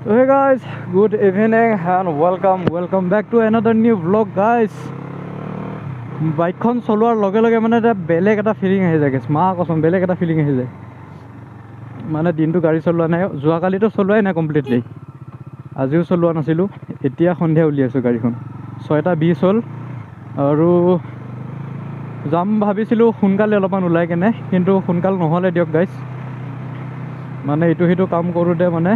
Hey guys, good evening and welcome back to another new vlog guys. বাইকখন চলোৱাৰ লগে লগে মানে এটা বেলেগ এটা ফিলিং আহি যায় guys, মা কচম বেলেগ এটা ফিলিং আহি যায়। মানে দিনটো গাড়ী চলোৱা নাই, যোৱাকালিতো চলোৱাই নাই কমপ্লিটলি, আজিও চলোৱা নাছিলোঁ। এতিয়া সন্ধিয়া উলিয়াইছোঁ গাড়ীখন, 6:20 হ'ল আৰু যাম ভাবিছিলোঁ সোনকালে অলপমান ওলাই কেনে, কিন্তু সোনকাল নহ'লে দিয়ক গাইজ। মানে ইটো সিটো কাম কৰোঁতে মানে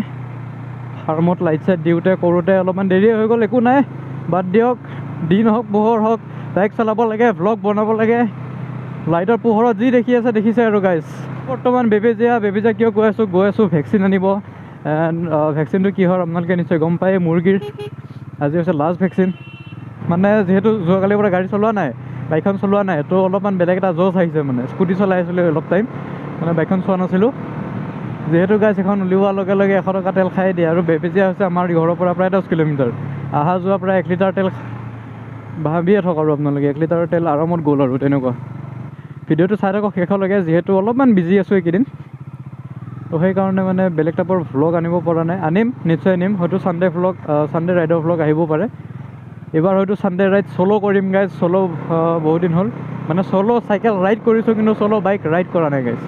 ফাৰ্মত লাইট চাইট দিওঁতে কৰোঁতে অলপমান দেৰি হৈ গ'ল। একো নাই, বাদ দিয়ক। দিন হওক পোহৰ হওক, বাইক চলাব লাগে, ভ্লগ বনাব লাগে। লাইটৰ পোহৰত যি দেখি আছে দেখিছে আৰু গাইজ। বৰ্তমান বেবেজীয়া কিয় গৈ আছোঁ ভেকচিন আনিব। এণ্ড ভেকচিনটো কি হয় আপোনালোকে নিশ্চয় গম পায়, মুৰ্গীৰ। আজি হৈছে লাষ্ট ভেকচিন। মানে যিহেতু যোৱাকালিৰ পৰা গাড়ী চলোৱা নাই, বাইকখন চলোৱা নাই, তো অলপমান বেলেগ এটা জজ আহিছে। মানে স্কুটি চলাই আছিলোঁ অলপ টাইম, মানে বাইকখন চোৱা নাছিলোঁ। যিহেতু গাইজ এখন উলিওৱাৰ লগে লগে 100 টকা তেল খাই দিয়ে, আৰু বেবেজীয়া হৈছে আমাৰ ঘৰৰ পৰা প্ৰায় 10 কিলোমিটাৰ। অহা যোৱা প্ৰায় 1 লিটাৰ তেল ভাবিয়ে থওক, আৰু আপোনালোকে 1 লিটাৰৰ তেল আৰামত গ'ল আৰু তেনেকুৱা। ভিডিঅ'টো চাই থাকক শেষলৈকে, যিহেতু অলপমান বিজি আছোঁ এইকেইদিন, তো সেইকাৰণে মানে বেলেগ টাইপৰ ভ্লগ আনিব পৰা নাই। আনিম, নিশ্চয় আনিম। হয়তো ছানডে ৰাইডৰ ভ্লগ আহিব পাৰে। এইবাৰ হয়তো ছানডে ৰাইড চ'ল' কৰিম গাইজ। চ'ল' বহুত দিন হ'ল, মানে চ'ল' চাইকেল ৰাইড কৰিছোঁ, কিন্তু চ'ল' বাইক ৰাইড কৰা নাই গাইজ।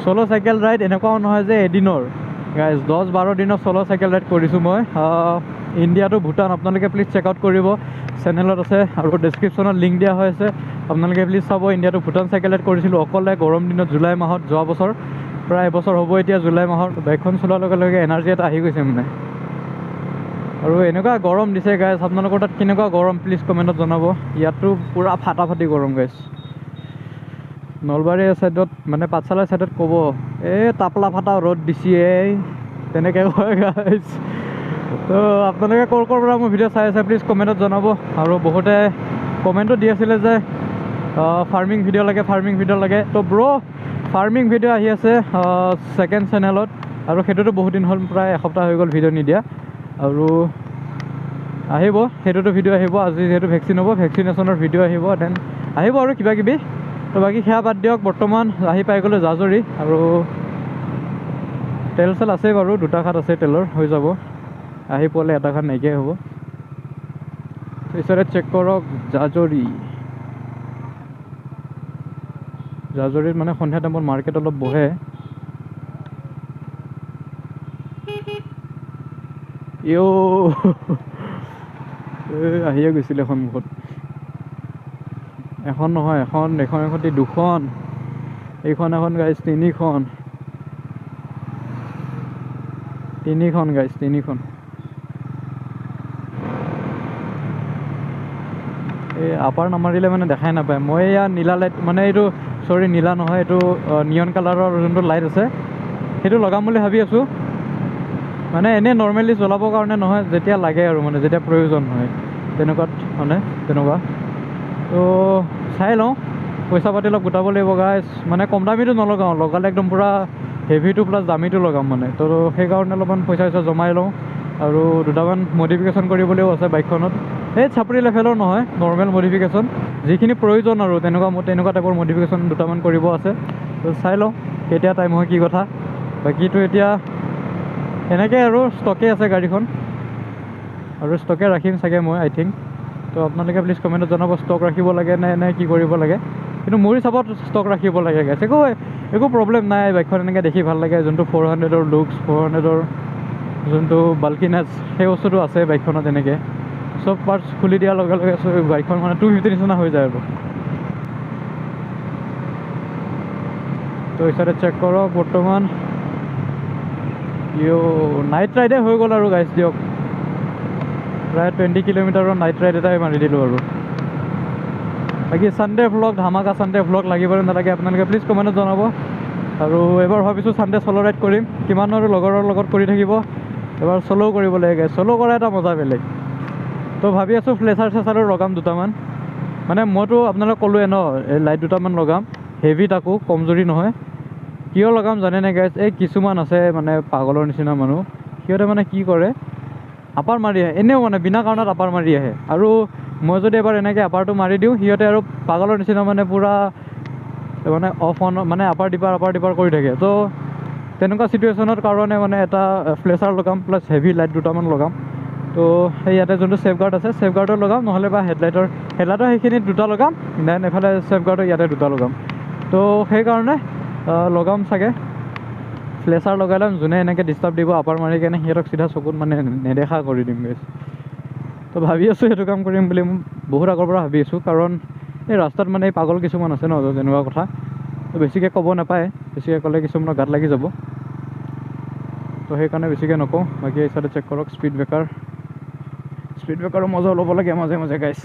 চ'ল' চাইকেল ৰাইড এনেকুৱাও নহয় যে এদিনৰ গাইজ, 10-12 দিনৰ চ'ল' চাইকেল ৰাইড কৰিছোঁ মই। ইণ্ডিয়া টু ভূটান আপোনালোকে প্লিজ চেক আউট কৰিব, চেনেলত আছে আৰু ডেছক্ৰিপশ্যনত লিংক দিয়া হৈ আছে। আপোনালোকে প্লিজ চাব। India to Bhutan cycle ride কৰিছিলোঁ অকলে গৰম দিনত, জুলাই মাহত, যোৱা বছৰ। প্ৰায় এবছৰ হ'ব এতিয়া জুলাই মাহত। বাইকখন চলোৱাৰ লগে লগে এনাৰ্জি এটা আহি গৈছে মানে। আৰু এনেকুৱা গৰম দিছে গাইজ, আপোনালোকৰ তাত কেনেকুৱা গৰম প্লিজ কমেণ্টত জনাব। ইয়াততো পূৰা ফাটাফাটি গৰম গাইজ। নলবাৰী ছাইডত মানে পাঠশালাৰ ছাইডত ক'ব এই তাপলা ফাটা ৰ'দ দিছে তেনেকৈ কয় গাইজ। তো আপোনালোকে ক'ৰ পৰা মোৰ ভিডিঅ' চাই আছে প্লিজ কমেণ্টত জনাব। আৰু বহুতে কমেণ্টো দি আছিলে যে ফাৰ্মিং ভিডিঅ' লাগে। তো ফাৰ্মিং ভিডিঅ' আহি আছে ছেকেণ্ড চেনেলত, আৰু সেইটোতো বহুত দিন হ'ল, প্ৰায় এসপ্তাহ হৈ গ'ল ভিডিঅ' নিদিয়া। আৰু আহিব, সেইটোতো ভিডিঅ' আহিব। আজি যিহেতু ভেকচিন হ'ব, ভেকচিনেশ্যনৰ ভিডিঅ' আহিব, দেন আহিব আৰু কিবাকিবি। তো বাকী সেয়া বাদ দিয়ক। বৰ্তমান আহি পাই গ'লোঁ জাজৰি, আৰু তেল চেল আছে বাৰু, 2টা খাট আছে তেলৰ, হৈ যাব। আহি পোৱালে 1টা খাট নাইকিয়াই হ'ব। পিছতে চেক কৰক জাজৰিত মানে সন্ধিয়া টাইমত মাৰ্কেট অলপ বহে। আহিয়ে গৈছিলে সন্মুখত। এখন নহয়, এখন 2খন, এইখন এখন গাইজ 3খন গাইজ, 3খন। এই আপাৰ নামাৰিলে মানে দেখাই নাপায়। মই এয়া নীলা লাইট, মানে এইটো নীলা নহয়, এইটো নিয়ন কালাৰৰ যোনটো লাইট আছে, সেইটো লগাম বুলি ভাবি আছোঁ। মানে এনেই নৰ্মেলি জ্বলাবৰ কাৰণে নহয়, যেতিয়া লাগে আৰু মানে যেতিয়া প্ৰয়োজন হয় তেনেকুৱা। তো চাই লওঁ, পইচা পাতি অলপ গোটাব লাগিব গাইজ। মানে কম দামীটো নলগাওঁ, লগালে একদম পূৰা হেভিটো প্লাছ দামীটো লগাম মানে। তো সেইকাৰণে অলপমান পইচা জমাই লওঁ। আৰু 2টামান মডিফিকেশ্যন কৰিবলৈও আছে বাইকখনত। এই চাপৰি লেভেলৰ নহয়, নৰ্মেল মডিফিকেশ্যন, যিখিনি প্ৰয়োজন আৰু তেনেকুৱা টাইপৰ মডিফিকেশ্যন 2টামান কৰিব আছে। তো চাই লওঁ কেতিয়া টাইম হয়, কি কথা। বাকীটো এতিয়া এনেকৈ আৰু ষ্টকে আছে গাড়ীখন, আৰু ষ্টকে ৰাখিম চাগে মই, আই থিংক। তো আপোনালোকে প্লিজ কমেণ্টত জনাব ষ্টক ৰাখিব লাগে নে কি কৰিব লাগে। কিন্তু মোৰ হিচাপত ষ্টক ৰাখিব লাগে গাইজ। একো প্ৰব্লেম নাই, বাইকখন এনেকৈ দেখি ভাল লাগে। যোনটো 400ৰ লুকছ, 400ৰ যোনটো বাল্কিনেছ, সেই বস্তুটো আছে বাইকখনত। এনেকৈ চব পাৰ্টছ খুলি দিয়াৰ লগে লগে বাইকখন মানে 250 নিচিনা হৈ যায় আৰু। তো হিচাপে চেক কৰক। বৰ্তমান নাইট ৰাইডে হৈ গ'ল আৰু গাইজ দিয়ক। প্ৰায় 20 কিলোমিটাৰৰ নাইট ৰাইড এটাই মাৰি দিলোঁ আৰু। বাকী ছানডে ভ্লগ, ধামাকা ছানডে ভ্লগ লাগিব নে নালাগে আপোনালোকে প্লিজ কমেণ্টত জনাব। আৰু এবাৰ ভাবিছোঁ ছানডে চ'ল' ৰাইড কৰিম, কিমান আৰু লগৰৰ লগত কৰি থাকিব। এবাৰ চ'ল'ও কৰিব লাগে, চ'ল' কৰা এটা মজা বেলেগ। তো ভাবি আছোঁ ফ্লেচাৰো লগাম 2টামান। মানে মইতো আপোনালোক ক'লোৱে ন, এই লাইট 2টামান লগাম, হেভি তাকো, কমজুৰি নহয়। কিয় লগাম জানেনে গাইজ? এই কিছুমান আছে মানে পাগলৰ নিচিনা মানুহ, সিহঁতে মানে কি কৰে, আপাৰ মাৰি আহে এনেও, মানে বিনা কাৰণত আপাৰ মাৰি আহে। আৰু মই যদি এবাৰ এনেকৈ আপাৰটো মাৰি দিওঁ, সিহঁতে আৰু পাগলৰ নিচিনা মানে পূৰা মানে অফ অন, মানে আপাৰ ডিপাৰ কৰি থাকে। তো তেনেকুৱা চিটুৱেশ্যনৰ কাৰণে মানে এটা ফ্লেচাৰ লগাম প্লাছ হেভি লাইট দুটামান লগাম। তো সেই ইয়াতে যোনটো ছেফগাৰ্ড আছে ছেফগাৰ্ডৰ লগাম, নহ'লে বা হেডলাইটৰ সেইখিনিত দুটা লগাম, দেন এফালে ছেফগাৰ্ডৰ ইয়াতে দুটা লগাম। তো সেইকাৰণে লগাম চাগে, ফ্লেচাৰ লগাই ল'ম। যোনে এনেকৈ ডিষ্টাৰ্ব দিব আপাৰ মাৰি কেনে সিহঁতক চিধা চকুত মানে নেদেখা কৰি দিম গাইছ। তো ভাবি আছোঁ সেইটো কাম কৰিম বুলি, মই বহুত আগৰ পৰা ভাবি আছোঁ। কাৰণ এই ৰাস্তাত মানে এই পাগল কিছুমান আছে ন, তেনেকুৱা কথা। তো বেছিকৈ ক'ব নাপায়, বেছিকৈ ক'লে কিছুমানৰ গাত লাগি যাব। তো সেইকাৰণে বেছিকৈ নকওঁ। বাকী এই চাইডে চেক কৰক স্পীড ব্ৰেকাৰো মজা ল'ব লাগে মাজে মাজে গাইছ।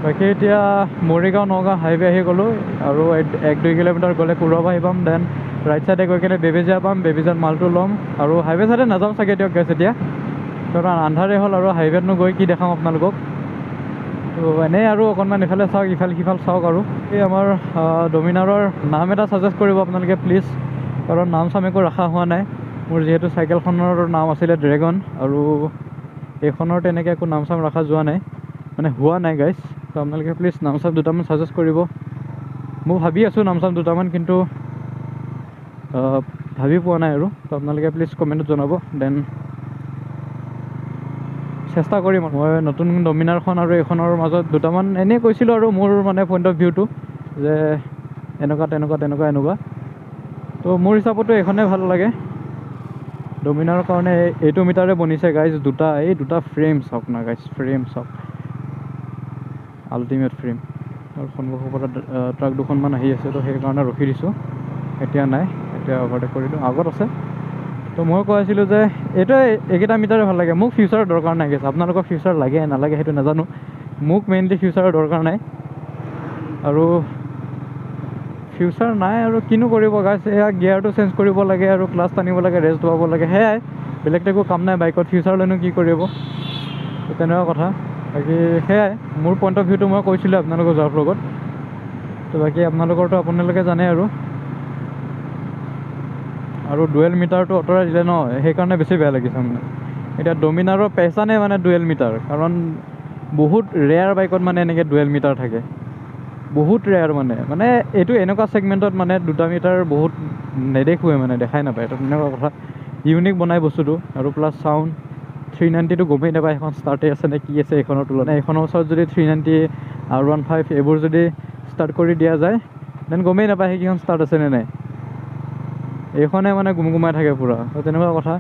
বাকী এতিয়া মৰিগাঁও নগাঁও হাইৱে আহি গ'লোঁ, আৰু 1-2 কিলোমিটাৰ গ'লে কুৰুৱাবাহী পাম। দেন ৰাইট চাইডে গৈ কিনে বেবেজীয়া পাম, বেবেজীয়াত মালটো ল'ম। আৰু হাইৱে চাইডে নাযাম চাগে দিয়ক গাইছ এতিয়া, কাৰণ আন্ধাৰে হ'ল আৰু হাইৱেতনো গৈ কি দেখাম আপোনালোকক। তো এনেই আৰু অকণমান ইফালে চাওক ইফাল সিফাল চাওক। আৰু এই আমাৰ ডমিনাৰৰ নাম এটা ছাজেষ্ট কৰিব আপোনালোকে প্লিজ, কাৰণ নাম চাম একো ৰখা হোৱা নাই। মোৰ যিহেতু চাইকেলখনৰ নাম আছিলে ড্ৰেগন, আৰু এইখনৰ তেনেকৈ একো নাম চাম ৰখা যোৱা নাই, মানে হোৱা নাই গাইছ। তো আপোনালোকে প্লিজ নাম চাম দুটামান ছাজেষ্ট কৰিব। মই ভাবি আছোঁ নাম চাম দুটামান, কিন্তু ভাবি পোৱা নাই আৰু। তো আপোনালোকে প্লিজ কমেণ্টত জনাব, দেন চেষ্টা কৰিম। মই নতুন ডমিনাৰখন আৰু এইখনৰ মাজত দুটামান এনেই কৈছিলোঁ, আৰু মোৰ মানে পইণ্ট অফ ভিউটো যে এনেকুৱা এনেকুৱা। তো মোৰ হিচাপতো এইখনেই ভাল লাগে। ডমিনাৰৰ কাৰণে এইটো মিটাৰে বনিছে গাইজ, এই দুটা ফ্ৰেম চাওক না গাইজ, ফ্ৰেম চাওক, আল্টিমেট ফ্ৰেম। আৰু সন্মুখৰ পৰা ট্ৰাক দুখনমান আহি আছে, তো সেইকাৰণে ৰখি দিছোঁ। এতিয়া নাই, এতিয়া অভাৰটেক কৰিলোঁ, আগত আছে। তো মই কৈ আছিলোঁ যে এইকেইটা মিটাৰে ভাল লাগে। মোক ফিউচাৰৰ দৰকাৰ নাই গাইজ, আপোনালোকৰ ফিউচাৰ লাগে নালাগে সেইটো নাজানো, মোক মেইনলি ফিউচাৰৰ দৰকাৰ নাই। আৰু ফিউচাৰ নাই আৰু কিনো কৰিব গাইজ, এয়া গিয়াৰটো চেঞ্জ কৰিব লাগে আৰু ক্লাছ টানিব লাগে, ৰেষ্ট ল'ব লাগে, সেয়াই। বেলেগতো একো কাম নাই বাইকত, ফিউচাৰ লৈনো কি কৰিব। তো তেনেকুৱা কথা। বাকী সেয়াই মোৰ পইণ্ট অফ ভিউটো মই কৈছিলোঁ আপোনালোকৰ যোৱাৰ লগত। তো বাকী আপোনালোকৰতো আপোনালোকে জানে। আৰু ডুৱেল মিটাৰটো আঁতৰাই দিলে ন, সেইকাৰণে বেছি বেয়া লাগিছে মানে। এতিয়া ডমিনাৰৰ পেচানে মানে ডুৱেল মিটাৰ, কাৰণ বহুত ৰেয়াৰ বাইকত মানে এনেকৈ ডুৱেল মিটাৰ থাকে, বহুত ৰেয়াৰ মানে এইটো এনেকুৱা ছেগমেণ্টত মানে দুটা মিটাৰ বহুত নেদেখোৱে, মানে দেখাই নাপায়। তো তেনেকুৱা কথা, ইউনিক বনাই বস্তুটো। আৰু প্লাছ চাউণ্ড 390টো গমেই নাপায় এখন ষ্টাৰ্টেই আছে নে কি আছে এইখনৰ তুলনাত। এইখনৰ ওচৰত যদি 390 R15 এইবোৰ যদি ষ্টাৰ্ট কৰি দিয়া যায়, দেন গমেই নাপায় সেইকেইখন ষ্টাৰ্ট আছে নে নাই। এইখনে মানে গুমগুমাই থাকে পূৰা। তো তেনেকুৱা কথা,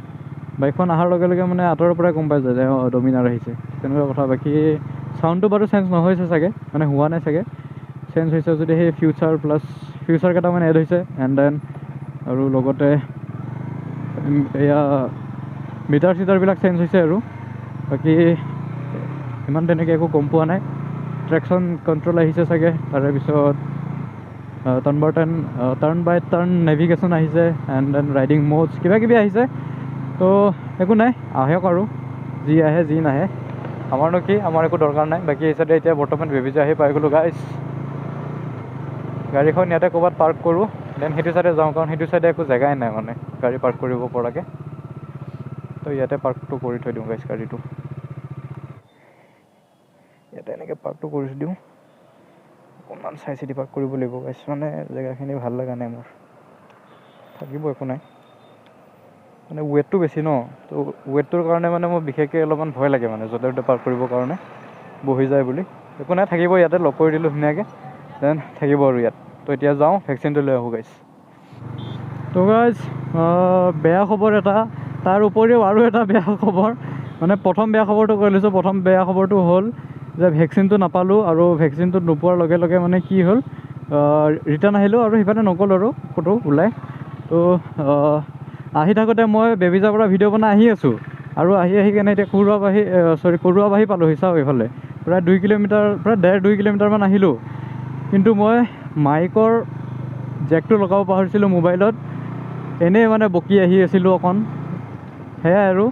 বাইকখন অহাৰ লগে লগে মানে আঁতৰৰ পৰাই গম পাই যায় যে ডমিনাৰ আহিছে, তেনেকুৱা কথা। বাকী চাউণ্ডটো বাৰু চেঞ্জ নহৈছে চাগে, মানে হোৱা নাই চাগে। চেঞ্জ হৈছে যদি সেই ফিউচাৰ কেইটামান এড হৈছে, এণ্ড দেন আৰু লগতে এয়া মিটাৰবিলাক চেঞ্জ হৈছে। আৰু বাকী ইমান তেনেকৈ একো গম পোৱা নাই। ট্ৰেকশ্যন কণ্ট্ৰল আহিছে চাগে, তাৰে পিছত টাৰ্ণ বাই টাৰ্ণ নেভিগেশ্যন আহিছে, এণ্ড দেন ৰাইডিং মোডছ কিবাকিবি আহিছে। তো একো নাই, আহক আৰু যি আহে যি নাহে আমাৰনো কি, আমাৰ একো দৰকাৰ নাই। বাকী এই চাইডে এতিয়া বৰ্তমান বেবেজীয়া আহি পাই গ'লোঁ গাইছ। গাড়ীখন ইয়াতে ক'ৰবাত পাৰ্ক কৰোঁ, দেন সেইটো চাইডে যাওঁ, কাৰণ সেইটো চাইডে একো জেগাই নাই মানে গাড়ী পাৰ্ক কৰিব পৰাকৈ। তো ইয়াতে পাৰ্কটো কৰি থৈ দিওঁ গাইছ, গাড়ীটো ইয়াতে এনেকৈ পাৰ্কটো কৰি থৈ দিওঁ। অকণমান চাই চিতি পাৰ্ক কৰিব লাগিব গাইছ, মানে জেগাখিনি ভাল লগা নাই মোৰ। থাকিব একো নাই, মানে ৱেটটো বেছি ন, তো ৱেটটোৰ কাৰণে মানে মোৰ বিশেষকৈ অলপমান ভয় লাগে, মানে য'তে ত'তে পাৰ্ক কৰিবৰ কাৰণে বহি যায় বুলি। একো নাই, থাকিব ইয়াতে, লক কৰি দিলোঁ ধুনীয়াকৈ, দেন থাকিব আৰু ইয়াত। তো এতিয়া যাওঁ ভেকচিনটো লৈ আহোঁ গাইছ। তো গাইছ বেয়া খবৰ এটা, তাৰ উপৰিও আৰু এটা বেয়া খবৰ। মানে প্ৰথম বেয়া খবৰটো কৈ লৈছোঁ। প্ৰথম বেয়া খবৰটো হ'ল যে ভেকচিনটো নাপালোঁ, আৰু ভেকচিনটো নোপোৱাৰ লগে লগে মানে কি হ'ল, ৰিটাৰ্ণ আহিলোঁ আৰু সিফালে নগ'লোঁ আৰু ক'তো ওলাই। তো আহি থাকোঁতে মই বেবেজীয়াৰ পৰা ভিডিঅ' বনাই আহি আছোঁ, আৰু আহি কেনে এতিয়া কুৰুৱাবাহী পালোঁহি। চাওক এইফালে প্ৰায় 2 কিলোমিটাৰ, প্ৰায় 1.5-2 কিলোমিটাৰমান আহিলোঁ, কিন্তু মই মাইকৰ জেকটো লগাব পাহৰিছিলোঁ মোবাইলত, এনেই মানে বকি আহি আছিলোঁ অকণ। সেয়াই আৰু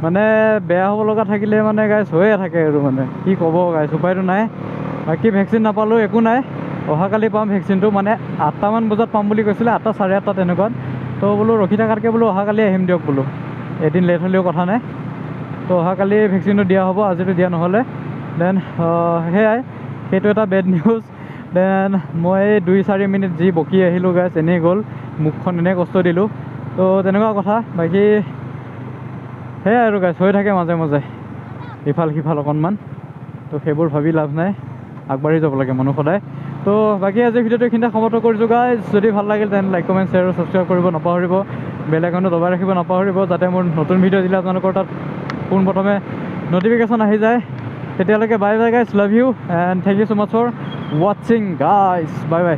মানে বেয়া হ'ব লগা থাকিলে মানে গাইছ হৈয়ে থাকে, আৰু মানে কি ক'ব গাইছ, উপায়টো নাই। বাকী ভেকচিন নাপালোঁ, একো নাই, অহাকালি পাম ভেকচিনটো। মানে 8টামান বজাত পাম বুলি কৈছিলে, 8টা 8:30 তেনেকুৱাত। তো বোলো ৰখি থকাতকৈ বোলো অহাকালি আহিম দিয়ক বোলো, এদিন লেট হ'লেও কথা নাই। তো অহাকালি ভেকচিনটো দিয়া হ'ব, আজিতো দিয়া নহ'লে। দেন সেয়াই, সেইটো এটা বেড নিউজ। দেন মই 2-4 মিনিট যি বকি আহিলোঁ গাইছ, এনেই গ'ল, মুখখন এনেই কষ্ট দিলোঁ। তো তেনেকুৱা কথা। বাকী সেয়াই আৰু গাইছ, হৈ থাকে মাজে মাজে ইফাল সিফাল অকণমান। তো সেইবোৰ ভাবি লাভ নাই, আগবাঢ়ি যাব লাগে মানুহ সদায়। তো বাকী আজি ভিডিঅ'টো এইখিনিতে সমাপ্ত কৰিছোঁ গাইজ। যদি ভাল লাগিল তেনে লাইক কমেণ্ট শ্বেয়াৰ আৰু ছাবস্ক্ৰাইব কৰিব নাপাহৰিব। বেল আইকনটো দবাই ৰাখিব নাপাহৰিব, যাতে মোৰ নতুন ভিডিঅ' দিলে আপোনালোকৰ তাত পোনপ্ৰথমে নটিফিকেশ্যন আহি যায়। তেতিয়ালৈকে bye bye guys, love you and thank you so' much for ৱাটছিং গাইজ, বাই বাই।